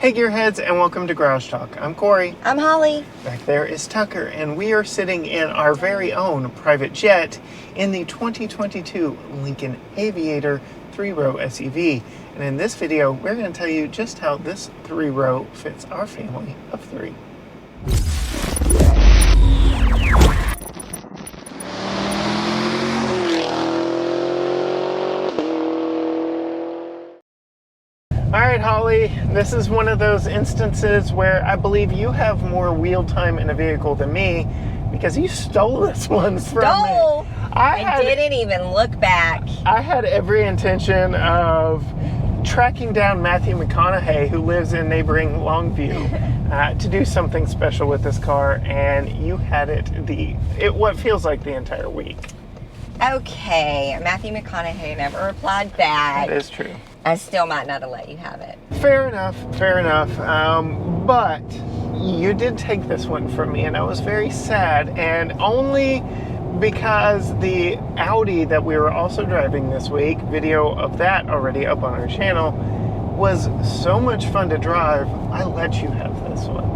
Hey Gearheads, and welcome to Garage Talk. I'm Corey. I'm Holly. Back there is Tucker, and we are sitting in our very own private jet in the 2022 Lincoln Aviator 3-row SUV. And in this video, we're going to tell you just how this 3-row fits our family of 3. Alright, Holly, this is one of those instances where I believe you have more wheel time in a vehicle than me because you stole this one from me. I didn't even look back. I had every intention of tracking down Matthew McConaughey, who lives in neighboring Longview, to do something special with this car, and you had it what feels like the entire week. Okay, Matthew McConaughey never replied back. That is true. I still might not have let you have it. Fair enough, fair enough. But you did take this one from me, and I was very sad, and only because the Audi that we were also driving this week, video of that already up on our channel, was so much fun to drive, I let you have this one.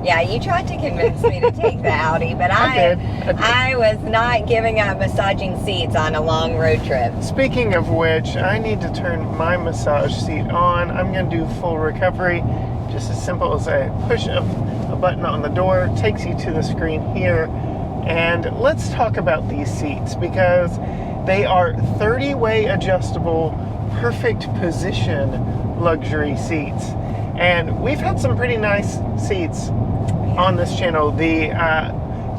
Yeah, you tried to convince me to take the Audi, but I was not giving up massaging seats on a long road trip. Speaking of which, I need to turn my massage seat on. I'm going to do full recovery. Just as simple as I push a button on the door, takes you to the screen here. And let's talk about these seats because they are 30-way adjustable, perfect position luxury seats. And we've had some pretty nice seats on this channel. The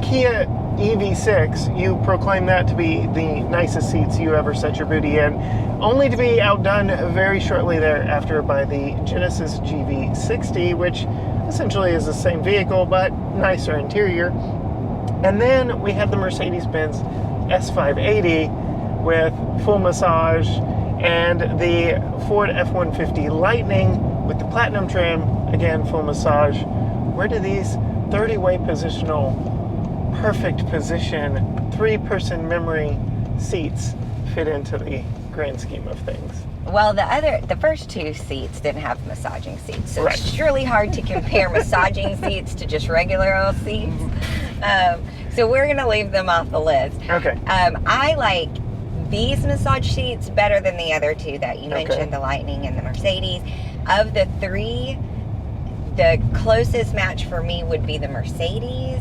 Kia EV6, you proclaim that to be the nicest seats you ever set your booty in, only to be outdone very shortly thereafter by the Genesis GV60, which essentially is the same vehicle but nicer interior. And then we had the Mercedes-Benz S580 with full massage, and the Ford F-150 Lightning with the Platinum trim, again full massage. Where do these 30-way positional, perfect position, 3-person memory seats fit into the grand scheme of things? Well, the first 2 seats didn't have massaging seats, so right. It's really hard to compare massaging seats to just regular old seats. So we're going to leave them off the list. Okay. I like these massage seats better than the other 2 that you mentioned, the Lightning and the Mercedes. Of the 3, the closest match for me would be the Mercedes.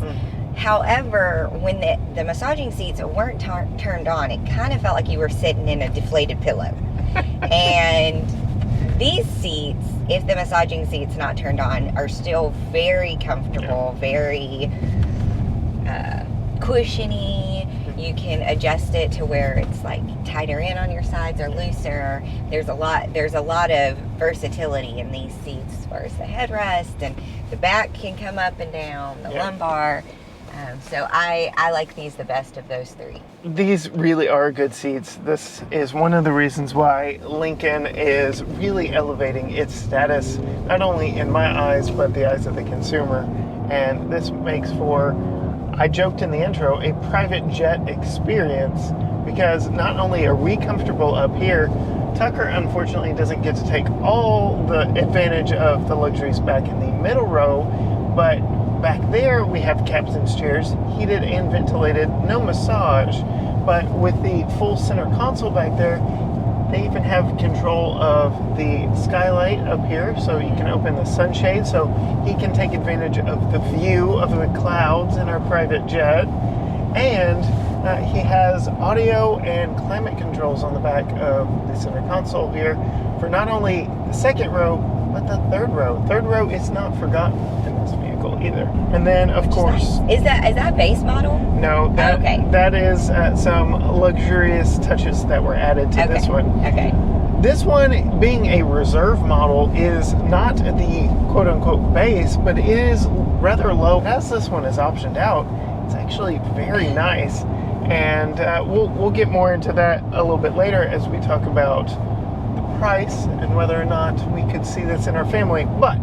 However, when the massaging seats weren't turned on, it kind of felt like you were sitting in a deflated pillow. And these seats, if the massaging seat's not turned on, are still very comfortable, very cushiony. You can adjust it to where it's like tighter in on your sides or looser. There's a lot of versatility in these seats as far as the headrest, and the back can come up and down, the lumbar. So I like these the best of those 3. These really are good seats. This is one of the reasons why Lincoln is really elevating its status, not only in my eyes, but the eyes of the consumer. And this makes for, I joked in the intro, a private jet experience, because not only are we comfortable up here, Tucker unfortunately doesn't get to take all the advantage of the luxuries back in the middle row, but back there we have captain's chairs, heated and ventilated, no massage, but with the full center console back there, they even have control of the skylight up here, so you can open the sunshade so he can take advantage of the view of the clouds in our private jet. And he has audio and climate controls on the back of the center console here for not only the second row, but the third row. Third row is not forgotten in this vehicle either. And then, of course... Is that base model? No, that is some luxurious touches that were added to this one. Okay. This one, being a reserve model, is not the quote-unquote base, but it is rather low. As this one is optioned out, it's actually very nice. And we'll get more into that a little bit later as we talk about the price and whether or not we could see this in our family. But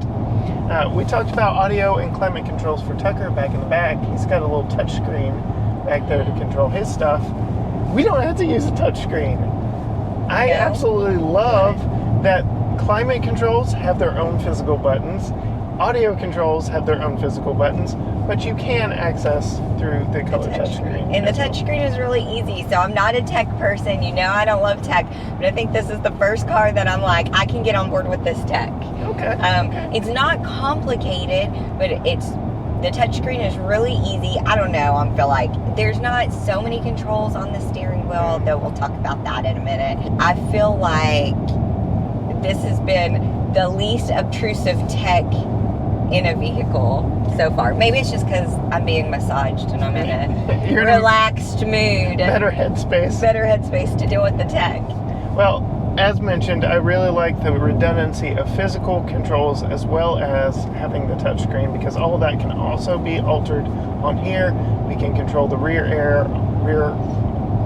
we talked about audio and climate controls for Tucker back in the back. He's got a little touch screen back there to control his stuff. We don't have to use a touch screen. I absolutely love that climate controls have their own physical buttons. Audio controls have their own physical buttons, but you can access through the color touchscreen. And the touchscreen is really easy. So I'm not a tech person. You know I don't love tech, but I think this is the first car that I'm like, I can get on board with this tech. Okay. It's not complicated, but the touchscreen is really easy. I don't know. I feel like there's not so many controls on the steering wheel, though we'll talk about that in a minute. I feel like this has been the least obtrusive tech in a vehicle so far. Maybe it's just because I'm being massaged and I'm in a You're relaxed mood. Better headspace. Better headspace to deal with the tech. Well, as mentioned, I really like the redundancy of physical controls as well as having the touchscreen, because all of that can also be altered on here. We can control the rear air, rear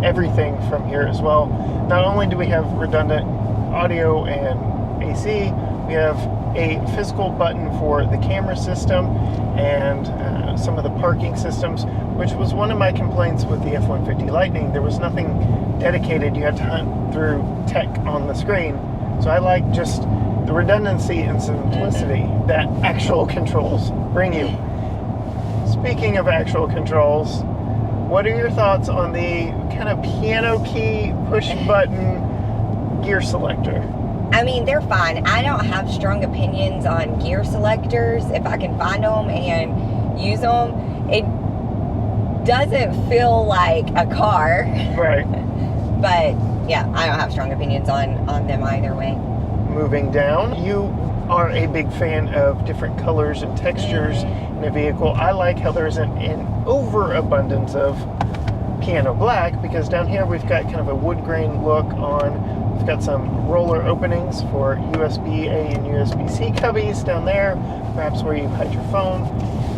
everything from here as well. Not only do we have redundant audio and AC, we have a physical button for the camera system and some of the parking systems, which was one of my complaints with the F-150 Lightning. There was nothing dedicated. You had to hunt through tech on the screen. So I like just the redundancy and simplicity that actual controls bring you. Speaking of actual controls, what are your thoughts on the kind of piano key push button gear selector? I mean, they're fine. I don't have strong opinions on gear selectors. If I can find them and use them, it doesn't feel like a car. Right. But yeah, I don't have strong opinions on them either way. Moving down, you are a big fan of different colors and textures in a vehicle. I like how there's an overabundance of piano black, because down here we've got kind of a wood grain look on. We've got some roller openings for USB-A and USB-C cubbies down there, perhaps where you hide your phone,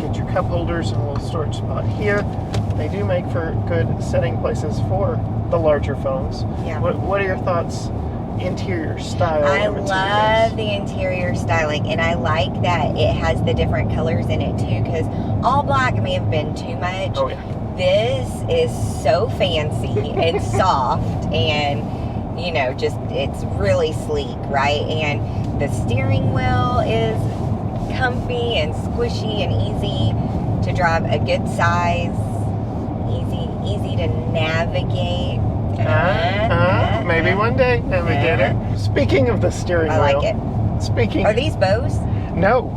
get your cup holders and a little storage spot here. They do make for good setting places for the larger phones. Yeah. What are your thoughts, interior style? I love the interior styling, and I like that it has the different colors in it too, because all black may have been too much. Oh yeah. This is so fancy and soft, and you know, just it's really sleek, right? And the steering wheel is comfy and squishy and easy to drive, a good size, easy to navigate. Maybe one day navigate it. Speaking of the steering wheel, I like it. Speaking. Are these Bose? No.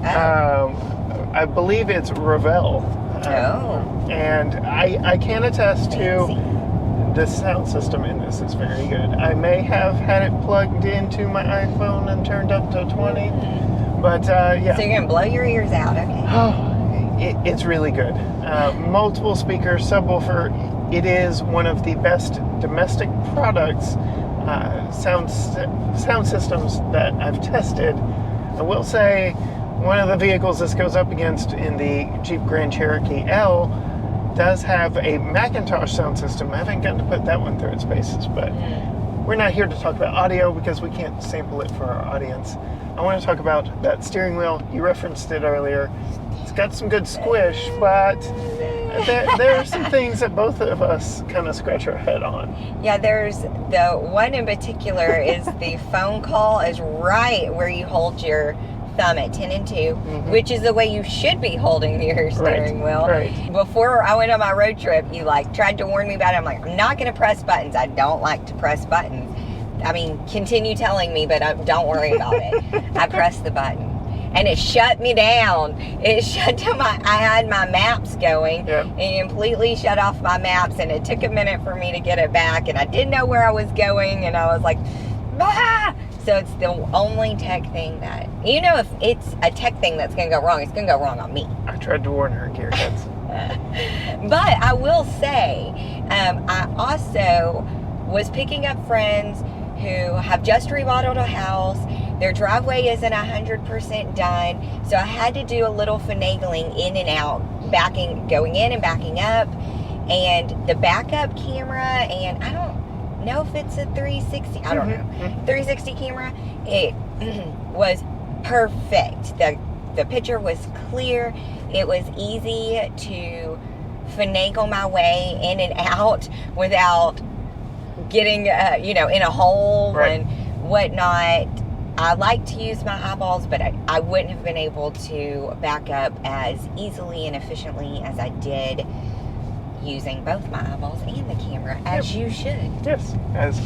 I believe it's Revell. And I can attest to the sound system in this is very good. I may have had it plugged into my iPhone and turned up to 20, but yeah. So you're gonna blow your ears out, okay? Oh, it's really good. Multiple speakers, subwoofer. It is one of the best domestic products, sound systems that I've tested. I will say, one of the vehicles this goes up against in the Jeep Grand Cherokee L does have a Macintosh sound system. I haven't gotten to put that one through its paces, but we're not here to talk about audio because we can't sample it for our audience. I want to talk about that steering wheel. You referenced it earlier. It's got some good squish, but there are some things that both of us kind of scratch our head on. Yeah, there's the one in particular is the phone call is right where you hold your thumb at 10 and 2, which is the way you should be holding your steering wheel. Right. Before I went on my road trip, you tried to warn me about it. I'm like, I'm not going to press buttons. I don't like to press buttons. I mean, continue telling me, but don't worry about it. I pressed the button, and it shut me down. It shut down I had my maps going, and it completely shut off my maps, and it took a minute for me to get it back, and I didn't know where I was going, and I was like, bah! So it's the only tech thing that, if it's a tech thing that's going to go wrong, it's going to go wrong on me. I tried to warn her, gearheads. But I will say, I also was picking up friends who have just remodeled a house. Their driveway isn't 100% done. So I had to do a little finagling in and out, going in and backing up. And the backup camera, and I don't know if it's a 360, I don't know, 360 camera, it was perfect. The picture was clear. It was easy to finagle my way in and out without getting in a hole and whatnot. I like to use my eyeballs, but I wouldn't have been able to back up as easily and efficiently as I did using both my eyeballs and the camera, as you should. Yes, as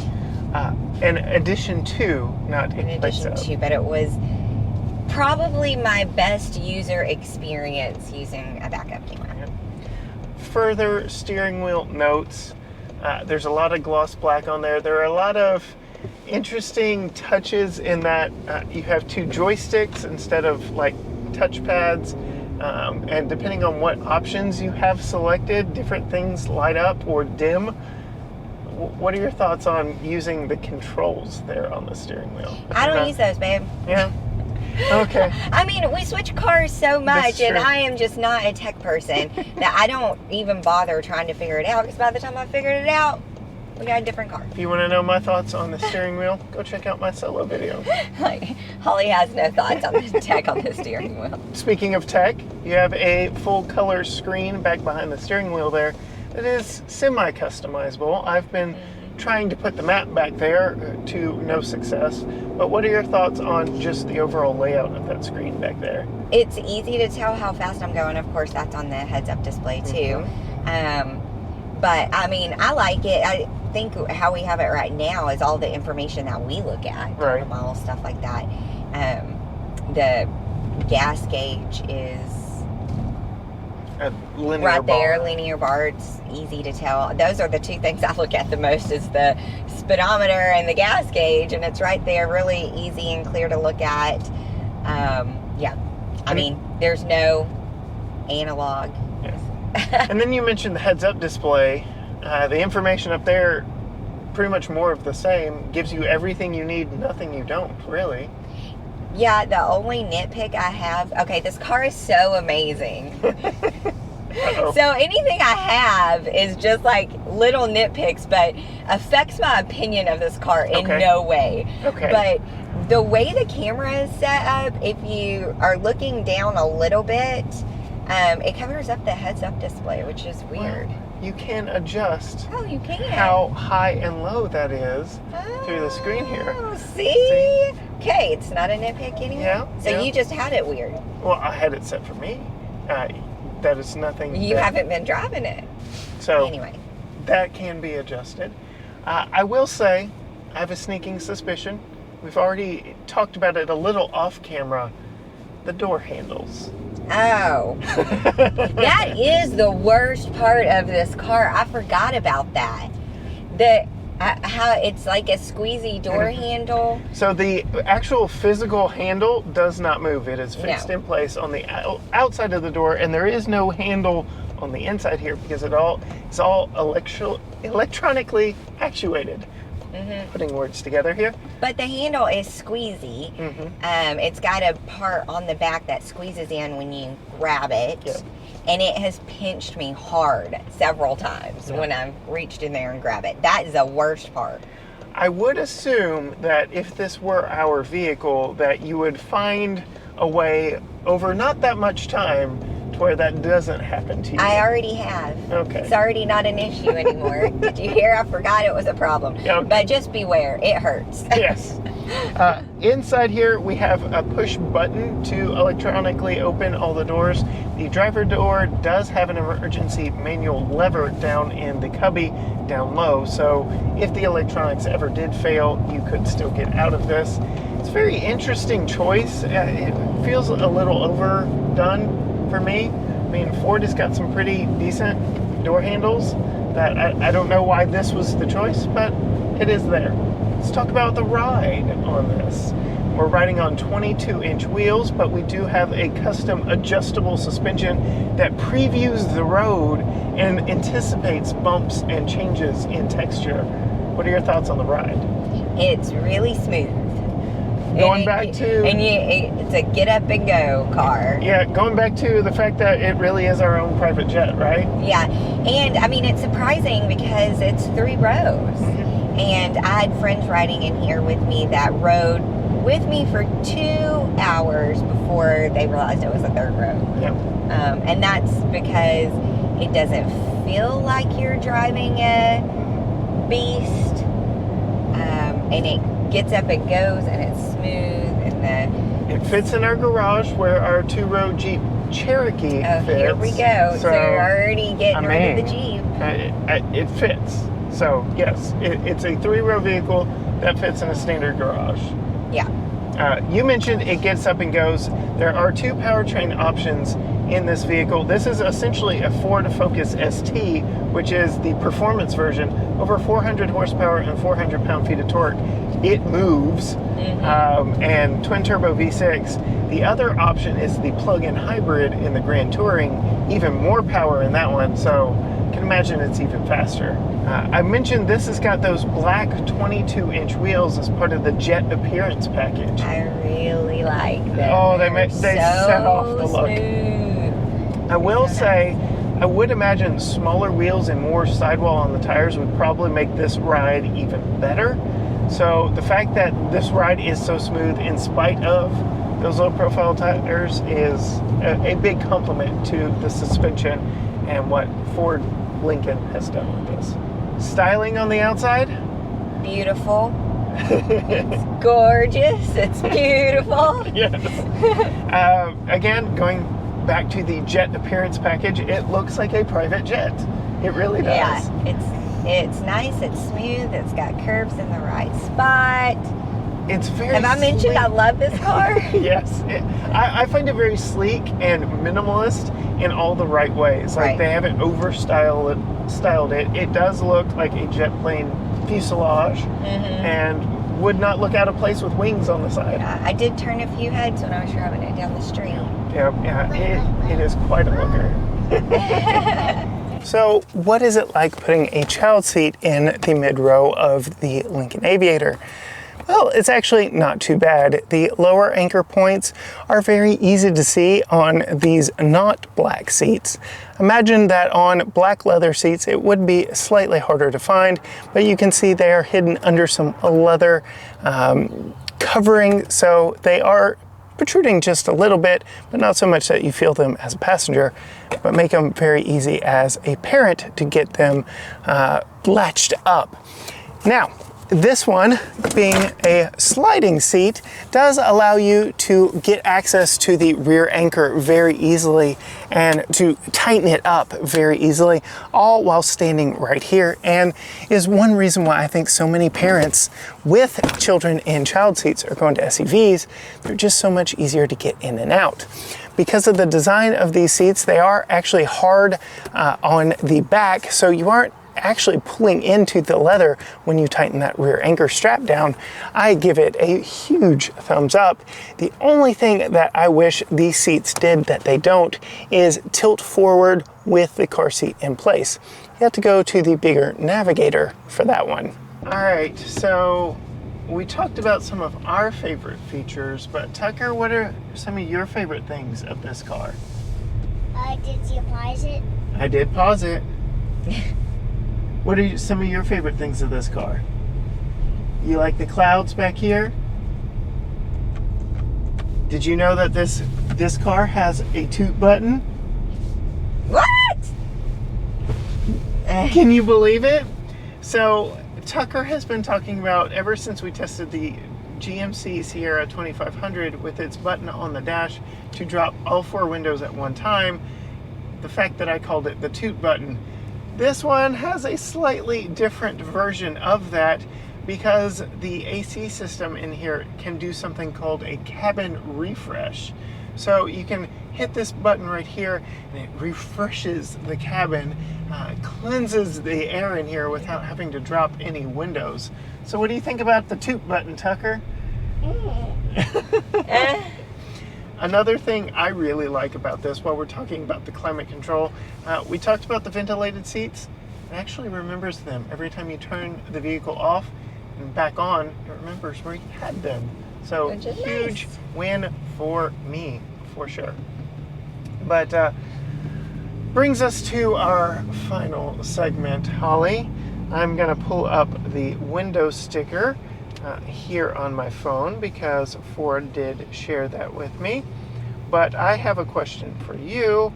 in addition to, not in place addition of. to, but it was probably my best user experience using a backup camera. Further steering wheel notes. There's a lot of gloss black on there. There are a lot of interesting touches in that you have two joysticks instead of like touch pads. And depending on what options you have selected, different things light up or dim. What are your thoughts on using the controls there on the steering wheel? I don't use those, babe. Yeah? Okay. I mean, we switch cars so much, and true. I am just not a tech person that I don't even bother trying to figure it out, because by the time I figured it out, we got a different car. If you want to know my thoughts on the steering wheel, go check out my solo video. Like, Holly has no thoughts on the tech on the steering wheel. Speaking of tech, you have a full color screen back behind the steering wheel there. It is semi-customizable. I've been trying to put the map back there to no success. But what are your thoughts on just the overall layout of that screen back there? It's easy to tell how fast I'm going. Of course, that's on the heads-up display too. But I mean, I like it. I think how we have it right now is all the information that we look at, right? Model stuff like that. The gas gauge is A linear right there, bar. linear bar. It's easy to tell. Those are the two things I look at the most: is the speedometer and the gas gauge, and it's right there, really easy and clear to look at. Yeah, I mean, there's no analog. Yes. And then you mentioned the heads-up display. The information up there, pretty much more of the same, gives you everything you need, nothing you don't, really. Yeah, the only nitpick I have, okay, this car is so amazing. Uh-oh. So anything I have is just like little nitpicks, but affects my opinion of this car in no way. Okay. But the way the camera is set up, if you are looking down a little bit, it covers up the heads-up display, which is weird. Well, you can adjust You can. how high and low that is through the screen here. Oh, see? Okay, it's not a nitpick anymore. Yeah. So you just had it weird. Well, I had it set for me. That is nothing. You haven't been driving it. So anyway, that can be adjusted. I will say, I have a sneaking suspicion. We've already talked about it a little off camera. The door handles. Oh, that is the worst part of this car. I forgot about that. How it's like a squeezy door handle. So the actual physical handle does not move. It is fixed in place on the outside of the door, and there is no handle on the inside here because it's all electronically actuated. Putting words together here. But the handle is squeezy. It's got a part on the back that squeezes in when you grab it. Yeah. And it has pinched me hard several times when I've reached in there and grabbed it. That is the worst part. I would assume that if this were our vehicle, that you would find a way over not that much time to where that doesn't happen to you. I already have. Okay. It's already not an issue anymore. Did you hear? I forgot it was a problem. Okay. But just beware, it hurts. Yes. Inside here, we have a push button to electronically open all the doors. The driver door does have an emergency manual lever down in the cubby down low. So if the electronics ever did fail, you could still get out of this. It's a very interesting choice. It feels a little overdone for me. I mean, Ford has got some pretty decent door handles that I don't know why this was the choice, but it is there. Let's talk about the ride on this. We're riding on 22-inch wheels, but we do have a custom adjustable suspension that previews the road and anticipates bumps and changes in texture. What are your thoughts on the ride? It's really smooth. It's a get up and go car. Yeah, going back to the fact that it really is our own private jet, right? Yeah, and I mean, it's surprising because it's 3 rows. And I had friends riding in here with me that rode with me for 2 hours before they realized it was a 3rd row. Yep. And that's because it doesn't feel like you're driving a beast. And it gets up and goes, and it's smooth and It fits in our garage where our two-row Jeep Cherokee fits. Here we go. So you're already getting rid of the Jeep. It fits. So yes, it's a 3-row vehicle that fits in a standard garage. Yeah. You mentioned it gets up and goes. There are 2 powertrain options in this vehicle. This is essentially a Ford Focus ST, which is the performance version, over 400 horsepower and 400 pound-feet of torque. It moves, and twin turbo V6. The other option is the plug-in hybrid in the Grand Touring, even more power in that one, so you can imagine it's even faster. I mentioned this has got those black 22-inch wheels as part of the Jet Appearance package. I really like them. Oh, they set off the look. Smooth. I will say, I would imagine smaller wheels and more sidewall on the tires would probably make this ride even better. So the fact that this ride is so smooth in spite of those low profile tires is a big compliment to the suspension and what Ford Lincoln has done with this. Styling on the outside? Beautiful. It's gorgeous. It's beautiful. Yes. Again, going back to the Jet Appearance package, it looks like a private jet. It really does. Yeah, it's nice. It's smooth. It's got curves in the right spot. It's very Have I mentioned sleek. I love this car? Yes. I find it very sleek and minimalist in all the right ways. Like they haven't styled it. It does look like a jet plane fuselage and would not look out of place with wings on the side. I did turn a few heads when I was driving it down the street. Yeah, it is quite a looker. So what is it like putting a child seat in the mid-row of the Lincoln Aviator? Well, it's actually not too bad. The lower anchor points are very easy to see on these not black seats. Imagine that on black leather seats it would be slightly harder to find, but you can see they are hidden under some leather covering, so they are protruding just a little bit, but not so much that you feel them as a passenger, but make them very easy as a parent to get them latched up. Now, this one, being a sliding seat, does allow you to get access to the rear anchor very easily and to tighten it up very easily, all while standing right here, and is one reason why I think so many parents with children in child seats are going to SUVs. They're just so much easier to get in and out. Because of the design of these seats, they are actually hard on the back, so you aren't actually pulling into the leather when you tighten that rear anchor strap down. I give it a huge thumbs up. The only thing that I wish these seats did that they don't is tilt forward with the car seat in place. You have to go to the bigger Navigator for that one. All right, so we talked about some of our favorite features, but Tucker, what are some of your favorite things of this car? Did you pause it? I did pause it. What are some of your favorite things of this car? You like the clouds back here? Did you know that this car has a toot button? What? Can you believe it? So Tucker has been talking about, ever since we tested the GMC Sierra 2500 with its button on the dash to drop all 4 windows at one time, the fact that I called it the toot button. This one has a slightly different version of that because the AC system in here can do something called a cabin refresh. So you can hit this button right here and it refreshes the cabin, cleanses the air in here without having to drop any windows. So what do you think about the toot button, Tucker? Another thing I really like about this, while we're talking about the climate control, we talked about the ventilated seats. It actually remembers them. Every time you turn the vehicle off and back on, it remembers where you had them. So huge win for me, for sure. But brings us to our final segment, Holly. I'm gonna pull up the window sticker here on my phone because Ford did share that with me. But I have a question for you.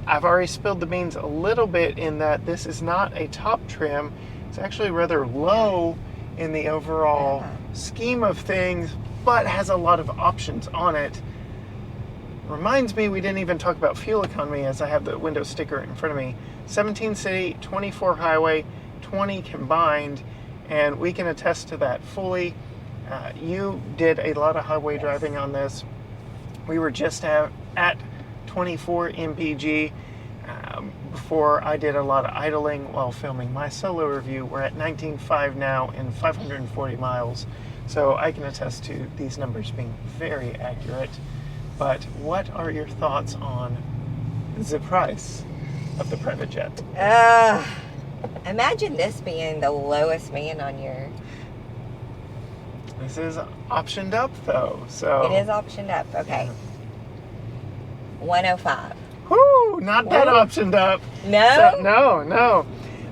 I've already spilled the beans a little bit in that this is not a top trim. It's actually rather low in the overall scheme of things, but has a lot of options on it. Reminds me, we didn't even talk about fuel economy, as I have the window sticker in front of me. 17 city, 24 highway, 20 combined, and we can attest to that fully. You did a lot of highway driving on this. We were just at 24 mpg. Before I did a lot of idling while filming my solo review. We're at 19.5 now and 540 miles. So I can attest to these numbers being very accurate. But what are your thoughts on the price of the private jet? Imagine this being the lowest man on your... This is optioned up though, so... It is optioned up, okay. 105. Whoo, not that optioned up. No? So, no.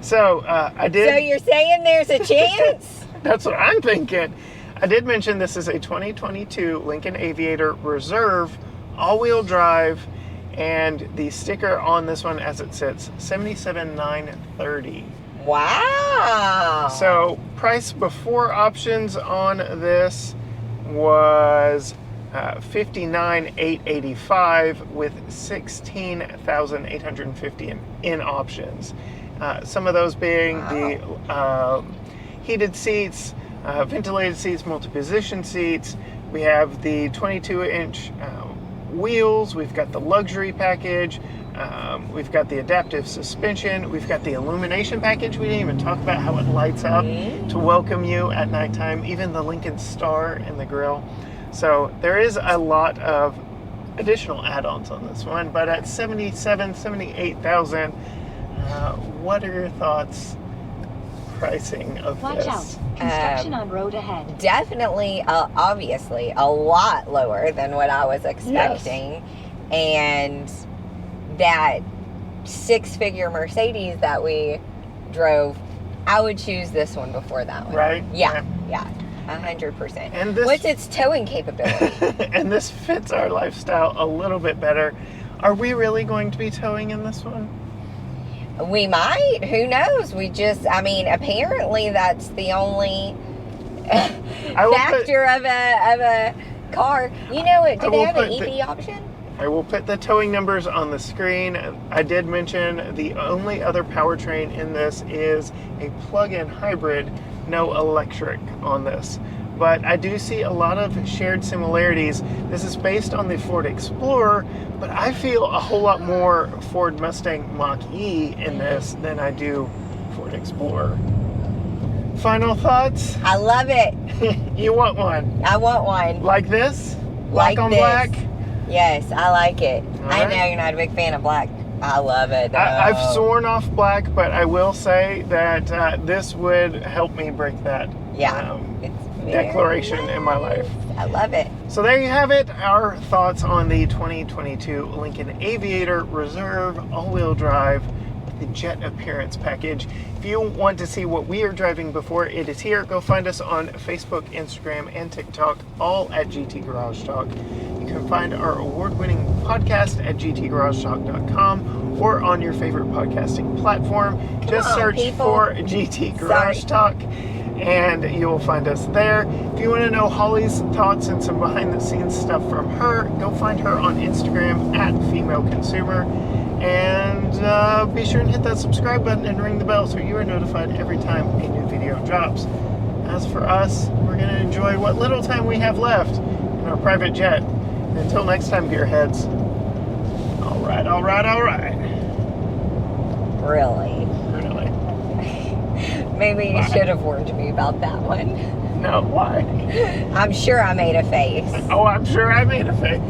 So, I did... So you're saying there's a chance? That's what I'm thinking. I did mention this is a 2022 Lincoln Aviator Reserve, all-wheel drive, and the sticker on this one as it sits, $77,930. Wow. So, price before options on this was $59,885 with $16,850 in options. Some of those being the heated seats, ventilated seats, multi-position seats. We have the 22-inch wheels. We've got the luxury package. We've got the adaptive suspension. We've got the illumination package. We didn't even talk about how it lights up to welcome you at nighttime. Even the Lincoln Star in the grill. So there is a lot of additional add-ons on this one. But at $78,000, what are your thoughts? Pricing of Watch this. out. Construction on road ahead. Definitely, obviously, a lot lower than what I was expecting. And that six-figure Mercedes that we drove, I would choose this one before that one. Right? Yeah. 100%. And this, what's its towing capability? and this fits our lifestyle a little bit better. Are we really going to be towing in this one? We might. Who knows? Apparently that's the only factor of a car. You know it. Do they have an EV option? I will put the towing numbers on the screen. I did mention the only other powertrain in this is a plug-in hybrid, no electric on this. But I do see a lot of shared similarities. This is based on the Ford Explorer, but I feel a whole lot more Ford Mustang Mach-E in this than I do Ford Explorer. Final thoughts? I love it. You want one? I want one. Like this? Black Like on this. black? Yes, I like it. I right. know you're not a big fan of black. I love it. I've sworn off black, but I will say that this would help me break that it's declaration in my life. I love it. So there you have it, our thoughts on the 2022 Lincoln Aviator Reserve all-wheel drive with the jet appearance package. If you want to see what we are driving before it is here, go find us on Facebook, Instagram, and TikTok, all at GT Garage Talk. You can find our award-winning podcast at gtgaragetalk.com or on your favorite podcasting platform. Just search for GT Garage Talk and you will find us there. If you want to know Holli's thoughts and some behind-the-scenes stuff from her, go find her on Instagram at Female Consumer. And be sure and hit that subscribe button and ring the bell so you are notified every time a new video drops. As for us, we're going to enjoy what little time we have left in our private jet. And until next time, gearheads. All right. Really? Really? Maybe you should have warned me about that one. No, why? I'm sure I made a face. Oh, I'm sure I made a face.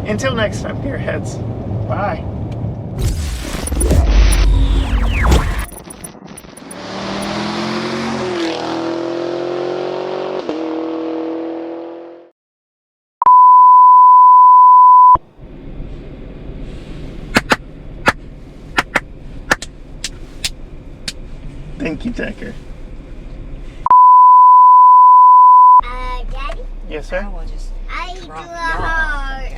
Until next time, gearheads. Bye. Thank you, Tucker. Daddy, Yes, sir? I drew a heart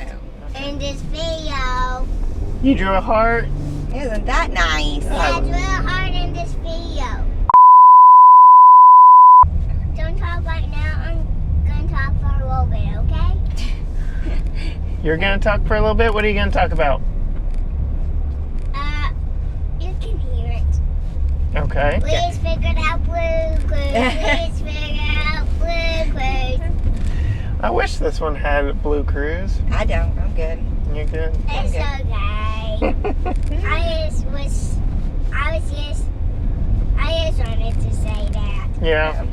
in this video. You drew a heart? Isn't that nice? I drew a heart in this video. Don't talk right now. You're going to talk for a little bit? What are you going to talk about? You can hear it. Okay. Please figure out Blue Cruise. Please figure out Blue Cruise. I wish this one had Blue Cruise. I don't. I'm good. You're good? It's okay. I just wanted to say that. Yeah.